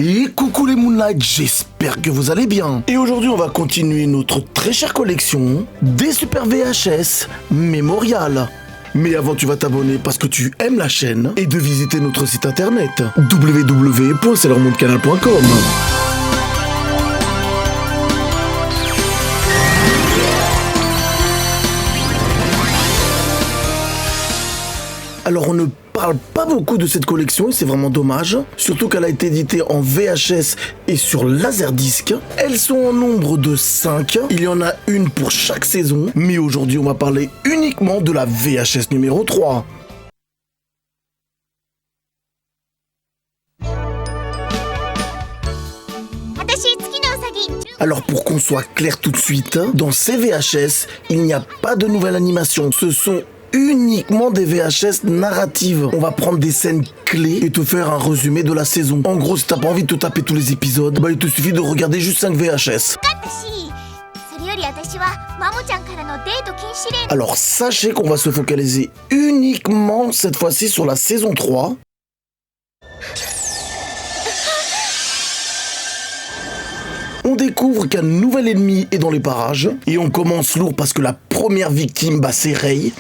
Et coucou les Moonlight, j'espère que vous allez bien. Et aujourd'hui on va continuer notre très chère collection des Super VHS Mémorial. Mais avant tu vas t'abonner parce que tu aimes la chaîne et de visiter notre site internet www.sailormooncanal.com. Alors on ne parle pas beaucoup de cette collection et c'est vraiment dommage, surtout qu'elle a été éditée en VHS et sur Laserdisc. Elles sont en nombre de 5, il y en a une pour chaque saison, mais aujourd'hui on va parler uniquement de la VHS numéro 3. Alors pour qu'on soit clair tout de suite, dans ces VHS, il n'y a pas de nouvelle animation, ce sont uniquement des VHS narratives. On va prendre des scènes clés et te faire un résumé de la saison. En gros, si t'as pas envie de te taper tous les épisodes, il te suffit de regarder juste 5 VHS. Alors sachez qu'on va se focaliser uniquement cette fois-ci sur la saison 3. On découvre qu'un nouvel ennemi est dans les parages et on commence lourd parce que la première victime, c'est Rei.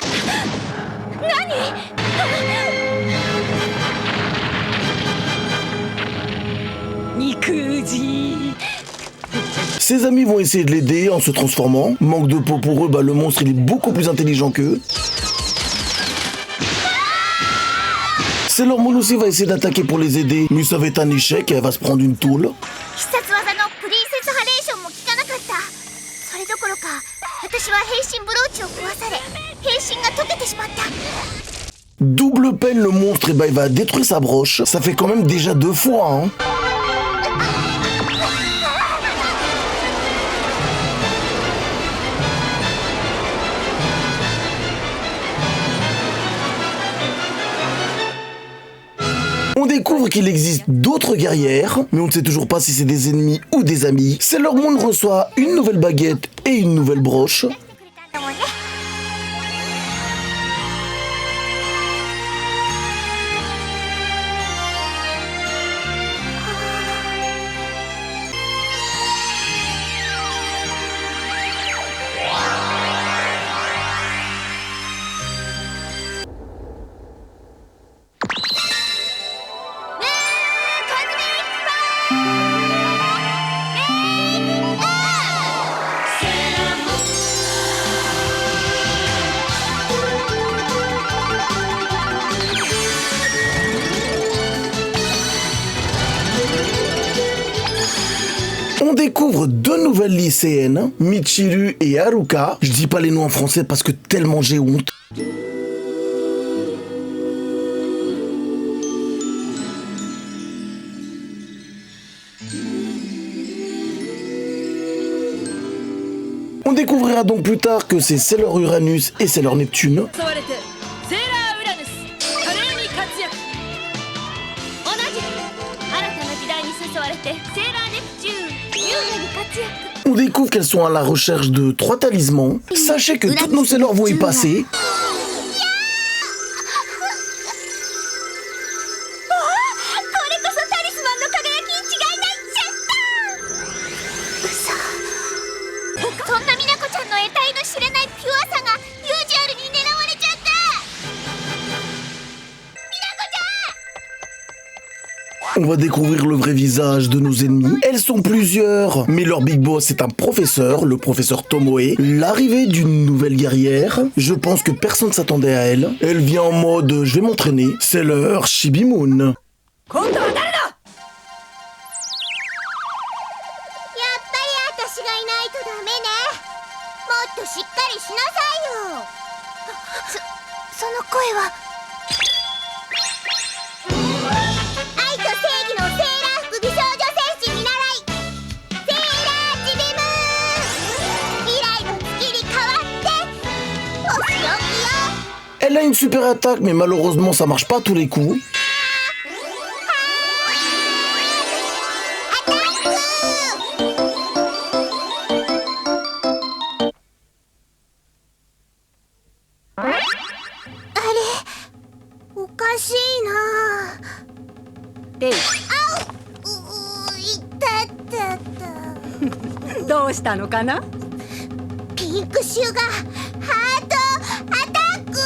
Ses amis vont essayer de l'aider en se transformant. Manque de peau pour eux, le monstre il est beaucoup plus intelligent qu'eux. Sailor Moon aussi va essayer d'attaquer pour les aider, mais ça va être un échec et elle va se prendre une tôle. Double peine, le monstre il va détruire sa broche. Ça fait quand même déjà 2 fois, hein. On découvre qu'il existe d'autres guerrières, mais on ne sait toujours pas si c'est des ennemis ou des amis. Sailor Moon reçoit une nouvelle baguette et une nouvelle broche. On découvre 2 nouvelles lycéennes, Michiru et Haruka. Je dis pas les noms en français parce que tellement j'ai honte. On découvrira donc plus tard que c'est Sailor Uranus et Sailor Neptune. On découvre qu'elles sont à la recherche de 3 talismans. Sachez que toutes nos Sailors vont y passer. On va découvrir le vrai visage de nos ennemis. Elles sont plusieurs, mais leur big boss est un professeur, le professeur Tomoe. L'arrivée d'une nouvelle guerrière, je pense que personne ne s'attendait à elle. Elle vient en mode je vais m'entraîner, c'est l'heure Chibi Moon. Elle a une super attaque, mais malheureusement ça marche pas à tous les coups. どうしたのかな？ピンクシュガーハートアタック。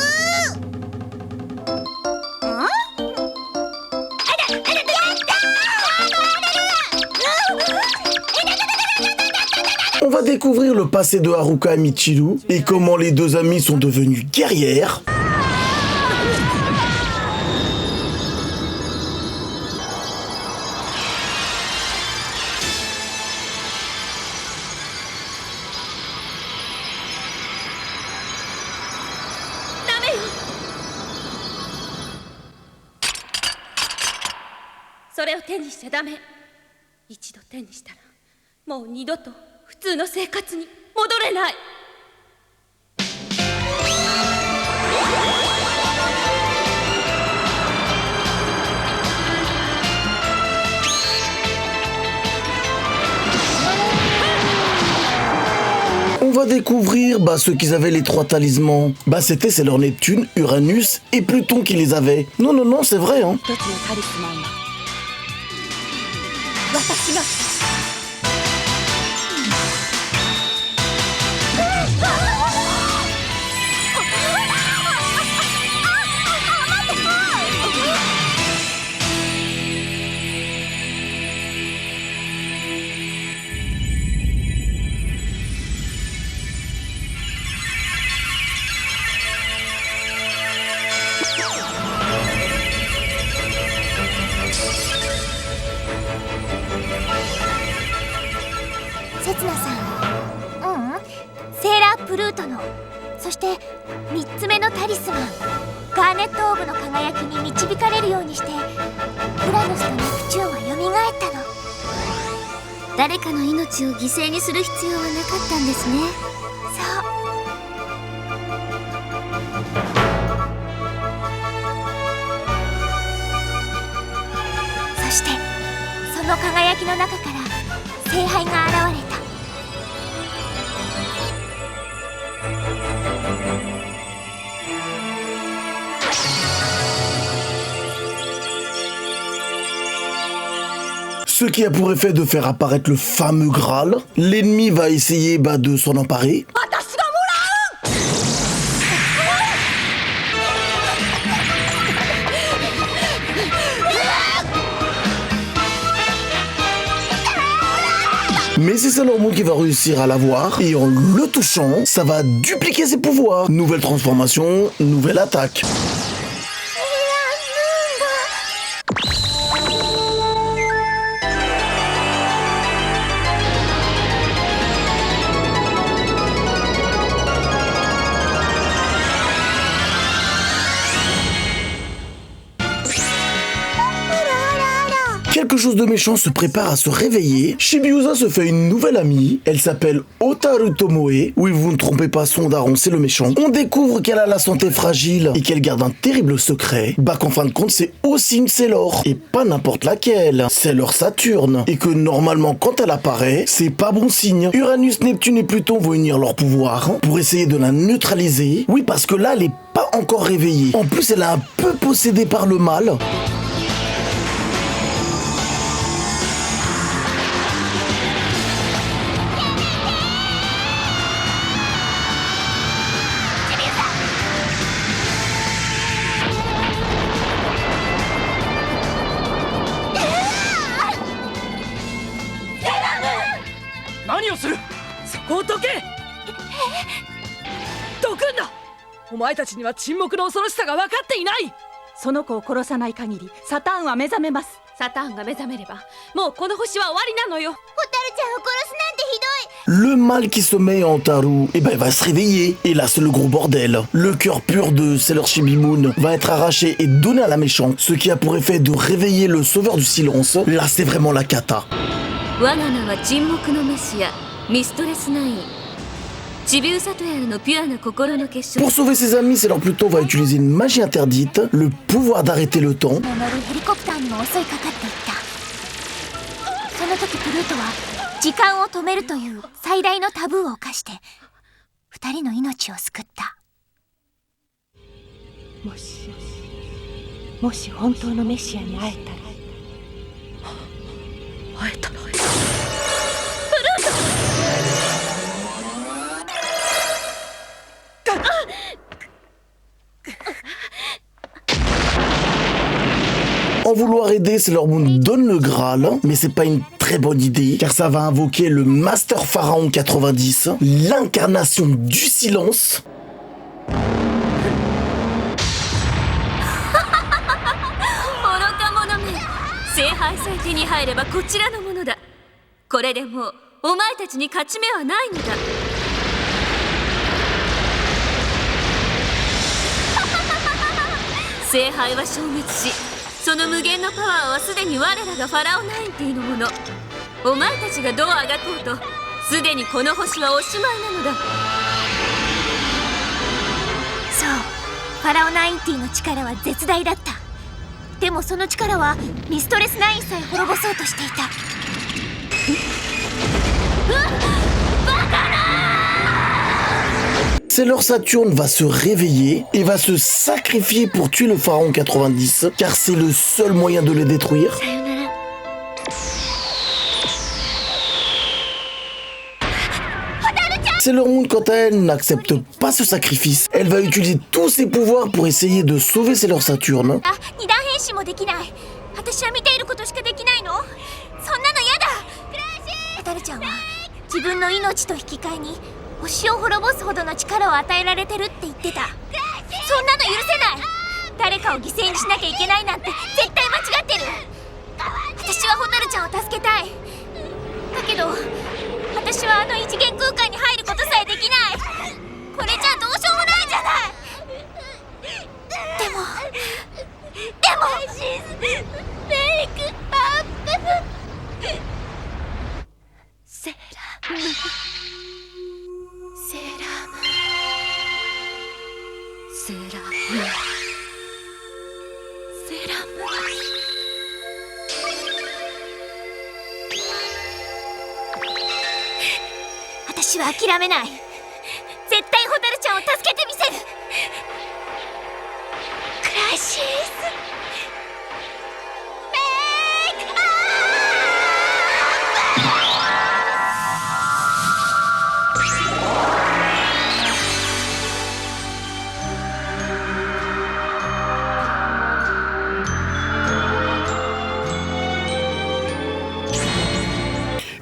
On va découvrir le passé de Haruka et Michiru et comment les deux amies sont devenues guerrières. On va découvrir ceux qui avaient les 3 talismans. C'était Sailor Neptune, Uranus et Pluton qui les avaient. Non, c'est vrai, hein. Ce qui a pour effet de faire apparaître le fameux Graal. L'ennemi va essayer de s'en emparer. Mais c'est Sailor Moon qui va réussir à l'avoir et en le touchant, ça va dupliquer ses pouvoirs. Nouvelle transformation, nouvelle attaque. Quelque chose de méchant se prépare à se réveiller. Shibiusa se fait une nouvelle amie. Elle s'appelle Otaru Tomoe. Oui, vous ne trompez pas, son daron, c'est le méchant. On découvre qu'elle a la santé fragile et qu'elle garde un terrible secret. Qu'en fin de compte, c'est aussi une Sailor. Et pas n'importe laquelle. Sailor Saturne. Et que normalement, quand elle apparaît, c'est pas bon signe. Uranus, Neptune et Pluton vont unir leurs pouvoirs pour essayer de la neutraliser. Oui, parce que là, elle est pas encore réveillée. En plus, elle est un peu possédée par le mal. Le mal qui sommeille en Otaru, il va se réveiller. Et là, c'est le gros bordel. Le cœur pur de Sailor Chibi Moon va être arraché et donné à la méchante, ce qui a pour effet de réveiller le sauveur du silence. Là, c'est vraiment la cata. Pour sauver ses amis, Sailor Pluton va utiliser une magie interdite, le pouvoir d'arrêter le temps. pouvoir aider, Sailor Moon donne le Graal, mais c'est pas une très bonne idée, car ça va invoquer le Master Pharaon 90, l'incarnation du silence.ファラオナインティの力は絶大だった。でもその力はミストレスナインさえ滅ぼそうとしていた。Sailor Saturn va se réveiller et va se sacrifier pour tuer le Pharaon 90, car c'est le seul moyen de le détruire. Sailor Moon, quant à elle, n'accepte pas ce sacrifice. Elle va utiliser tous ses pouvoirs pour essayer de sauver Sailor Saturn.私は諦めない。絶対ホタルちゃんを助けてみせる。クラシス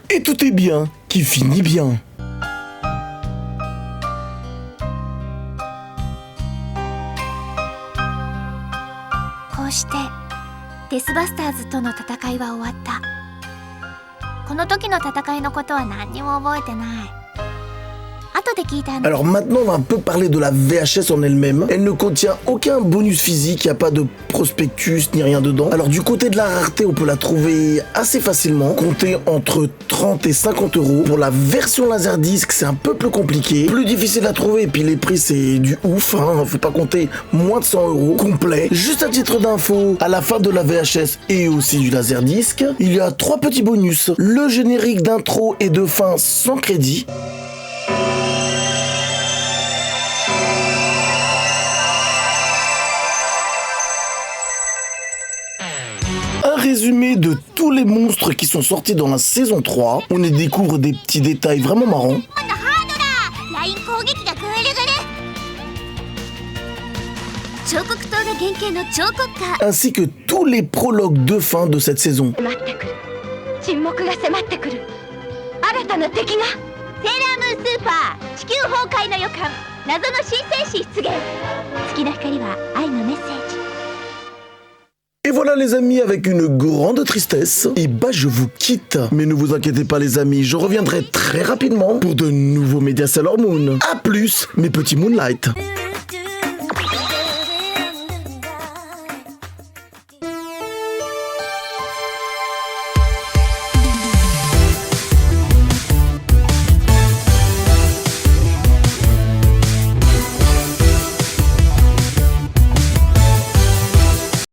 Et tout est bien, qui finit bien. Alors maintenant, on va un peu parler de la VHS en elle-même. Elle ne contient aucun bonus physique, il n'y a pas de prospectus ni rien dedans. Alors du côté de la rareté, on peut la trouver assez facilement, comptée entre 30 et 50 euros. Pour la version Laserdisc, c'est un peu plus compliqué, plus difficile à trouver, et puis les prix c'est du ouf, hein. Faut pas compter moins de 100 euros complet. Juste à titre d'info, à la fin de la VHS et aussi du Laserdisc, il y a 3 petits bonus. Le générique d'intro et de fin sans crédit. Résumé de tous les monstres qui sont sortis dans la saison 3. On y découvre des petits détails vraiment marrants. Ainsi que tous les prologues de fin de cette saison. Et voilà les amis, avec une grande tristesse, et bah je vous quitte. Mais ne vous inquiétez pas les amis, je reviendrai très rapidement pour de nouveaux médias Sailor Moon. A plus mes petits Moonlight.